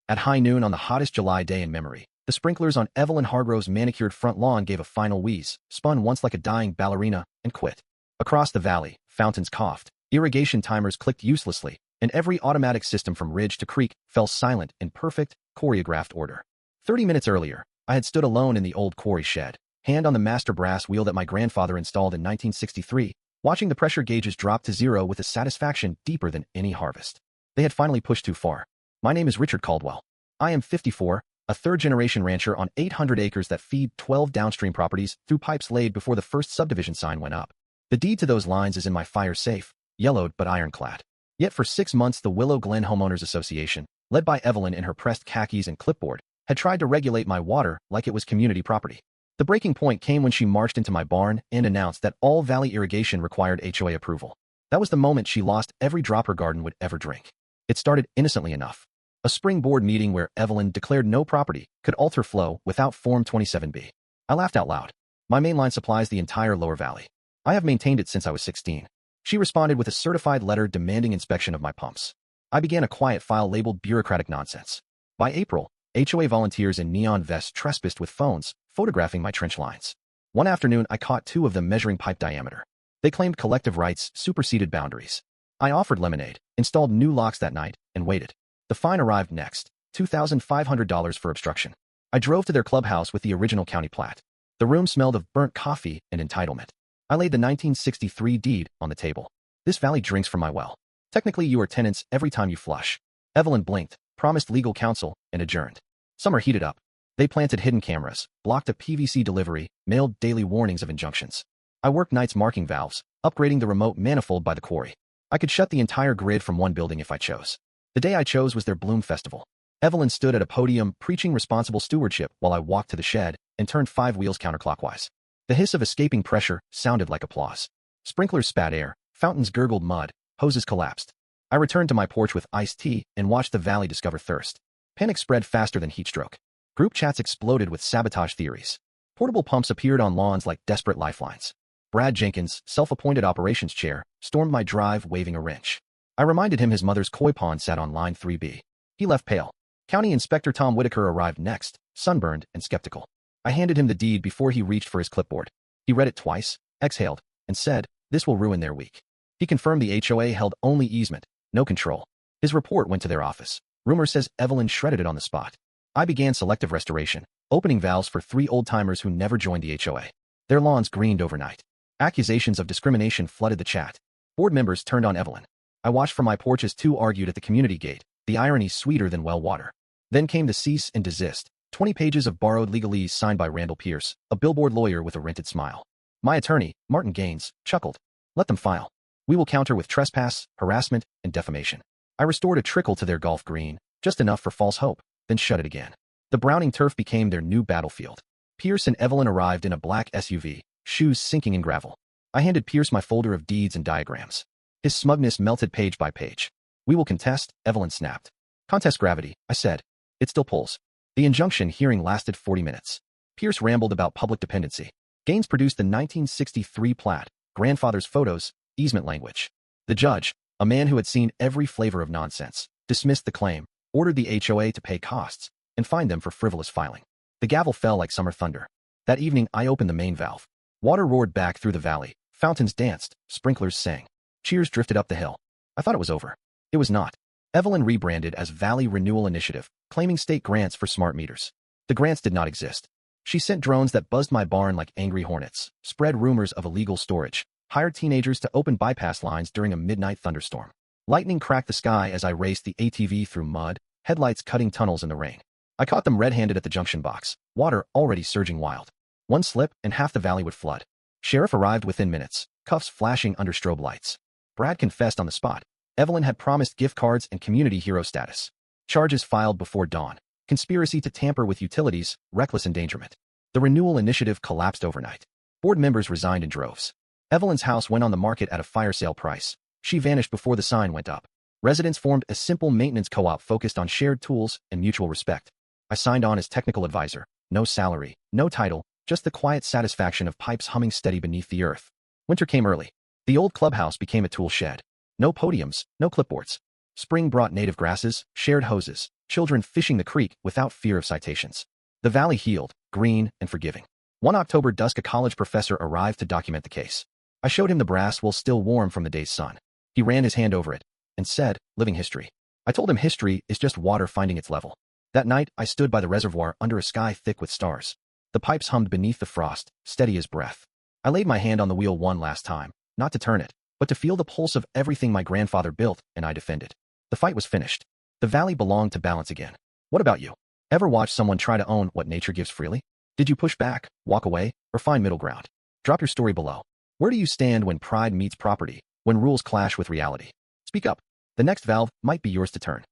At high noon on the hottest July day in memory, the sprinklers on Evelyn Hargrove's manicured front lawn gave a final wheeze, spun once like a dying ballerina, and quit. Across the valley, fountains coughed, irrigation timers clicked uselessly, and every automatic system from ridge to creek fell silent in perfect, choreographed order. 30 minutes earlier, I had stood alone in the old quarry shed, hand on the master brass wheel that my grandfather installed in 1963, watching the pressure gauges drop to zero with a satisfaction deeper than any harvest. They had finally pushed too far. My name is Richard Caldwell. I am 54, a third-generation rancher on 800 acres that feed 12 downstream properties through pipes laid before the first subdivision sign went up. The deed to those lines is in my fire safe, yellowed but ironclad. Yet for 6 months the Willow Glen Homeowners Association, led by Evelyn in her pressed khakis and clipboard, had tried to regulate my water like it was community property. The breaking point came when she marched into my barn and announced that all valley irrigation required HOA approval. That was the moment she lost every drop her garden would ever drink. It started innocently enough. A spring board meeting where Evelyn declared no property could alter flow without Form 27B. I laughed out loud. My main line supplies the entire lower valley. I have maintained it since I was 16. She responded with a certified letter demanding inspection of my pumps. I began a quiet file labeled bureaucratic nonsense. By April, HOA volunteers in neon vests trespassed with phones, photographing my trench lines. One afternoon, I caught 2 of them measuring pipe diameter. They claimed collective rights superseded boundaries. I offered lemonade, installed new locks that night, and waited. The fine arrived next, $2,500 for obstruction. I drove to their clubhouse with the original county plat. The room smelled of burnt coffee and entitlement. I laid the 1963 deed on the table. This valley drinks from my well. Technically, you are tenants every time you flush. Evelyn blinked, promised legal counsel, and adjourned. Summer heated up. They planted hidden cameras, blocked a PVC delivery, mailed daily warnings of injunctions. I worked nights marking valves, upgrading the remote manifold by the quarry. I could shut the entire grid from one building if I chose. The day I chose was their Bloom Festival. Evelyn stood at a podium preaching responsible stewardship while I walked to the shed and turned 5 wheels counterclockwise. The hiss of escaping pressure sounded like applause. Sprinklers spat air, fountains gurgled mud, hoses collapsed. I returned to my porch with iced tea and watched the valley discover thirst. Panic spread faster than heatstroke. Group chats exploded with sabotage theories. Portable pumps appeared on lawns like desperate lifelines. Brad Jenkins, self-appointed operations chair, stormed my drive waving a wrench. I reminded him his mother's koi pond sat on line 3B. He left pale. County Inspector Tom Whitaker arrived next, sunburned and skeptical. I handed him the deed before he reached for his clipboard. He read it twice, exhaled, and said, "This will ruin their week." He confirmed the HOA held only easement, no control. His report went to their office. Rumor says Evelyn shredded it on the spot. I began selective restoration, opening valves for 3 old-timers who never joined the HOA. Their lawns greened overnight. Accusations of discrimination flooded the chat. Board members turned on Evelyn. I watched from my porch as 2 argued at the community gate, the irony sweeter than well water. Then came the cease and desist, 20 pages of borrowed legalese signed by Randall Pierce, a billboard lawyer with a rented smile. My attorney, Martin Gaines, chuckled. "Let them file. We will counter with trespass, harassment, and defamation." I restored a trickle to their golf green, just enough for false hope, then shut it again. The Browning turf became their new battlefield. Pierce and Evelyn arrived in a black SUV, shoes sinking in gravel. I handed Pierce my folder of deeds and diagrams. His smugness melted page by page. "We will contest," Evelyn snapped. "Contest gravity," I said. "It still pulls." The injunction hearing lasted 40 minutes. Pierce rambled about public dependency. Gaines produced the 1963 plat, grandfather's photos, easement language. The judge, a man who had seen every flavor of nonsense, dismissed the claim, ordered the HOA to pay costs, and fined them for frivolous filing. The gavel fell like summer thunder. That evening, I opened the main valve. Water roared back through the valley. Fountains danced. Sprinklers sang. Cheers drifted up the hill. I thought it was over. It was not. Evelyn rebranded as Valley Renewal Initiative, claiming state grants for smart meters. The grants did not exist. She sent drones that buzzed my barn like angry hornets, spread rumors of illegal storage, hired teenagers to open bypass lines during a midnight thunderstorm. Lightning cracked the sky as I raced the ATV through mud, headlights cutting tunnels in the rain. I caught them red-handed at the junction box, water already surging wild. One slip and half the valley would flood. Sheriff arrived within minutes, cuffs flashing under strobe lights. Brad confessed on the spot. Evelyn had promised gift cards and community hero status. Charges filed before dawn. Conspiracy to tamper with utilities, reckless endangerment. The renewal initiative collapsed overnight. Board members resigned in droves. Evelyn's house went on the market at a fire sale price. She vanished before the sign went up. Residents formed a simple maintenance co-op focused on shared tools and mutual respect. I signed on as technical advisor. No salary, no title, just the quiet satisfaction of pipes humming steady beneath the earth. Winter came early. The old clubhouse became a tool shed. No podiums, no clipboards. Spring brought native grasses, shared hoses, children fishing the creek without fear of citations. The valley healed, green, and forgiving. One October dusk, a college professor arrived to document the case. I showed him the brass wool still warm from the day's sun. He ran his hand over it and said, "Living history." I told him history is just water finding its level. That night, I stood by the reservoir under a sky thick with stars. The pipes hummed beneath the frost, steady as breath. I laid my hand on the wheel one last time, not to turn it, but to feel the pulse of everything my grandfather built and I defended. The fight was finished. The valley belonged to balance again. What about you? Ever watch someone try to own what nature gives freely? Did you push back, walk away, or find middle ground? Drop your story below. Where do you stand when pride meets property, when rules clash with reality? Speak up. The next valve might be yours to turn.